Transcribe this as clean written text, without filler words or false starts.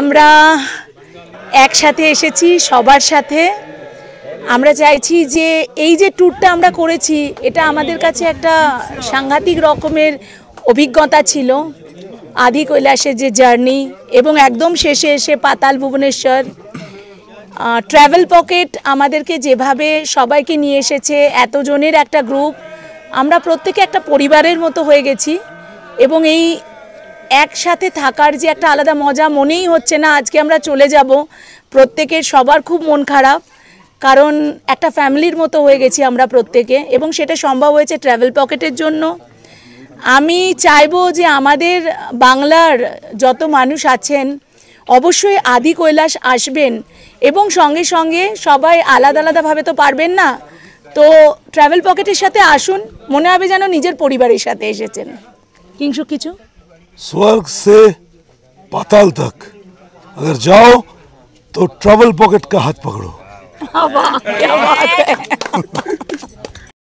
আমরা একসাথে এসেছি সবার সাথে। আমরা চাইছি যে এই যে ট্যুরটা আমরা করেছি এটা আমাদের কাছে একটা সাংঘাতিক রকমের অভিজ্ঞতা ছিল। আদি কৈলাসের যে জার্নি এবং একদম শেষে এসে পাতাল ভুবনেশ্বর, ট্রাভেল পকেট আমাদেরকে যেভাবে সবাইকে নিয়ে এসেছে, এতজনের একটা গ্রুপ, আমরা প্রত্যেকে একটা পরিবারের মতো হয়ে গেছি। এবং এই একসাথে থাকার যে একটা আলাদা মজা, মনেই হচ্ছে না আজকে আমরা চলে যাব। প্রত্যেকের সবার খুব মন খারাপ, কারণ একটা ফ্যামিলির মতো হয়ে গেছি আমরা প্রত্যেকে, এবং সেটা সম্ভব হয়েছে ট্রাভেল পকেটের জন্য। আমি চাইবো যে আমাদের বাংলার যত মানুষ আছেন অবশ্যই আদি কৈলাস আসবেন, এবং সঙ্গে সঙ্গে সবাই আলাদা আলাদাভাবে তো পারবেন না, তো ট্রাভেল পকেটের সাথে আসুন, মনে হবে যেন নিজের পরিবারের সাথে এসেছেন। কিছু स्वर्ग से पाताल तक अगर जाओ तो ट्रैवल पॉकेट का हाथ पकड़ो। क्या बात है।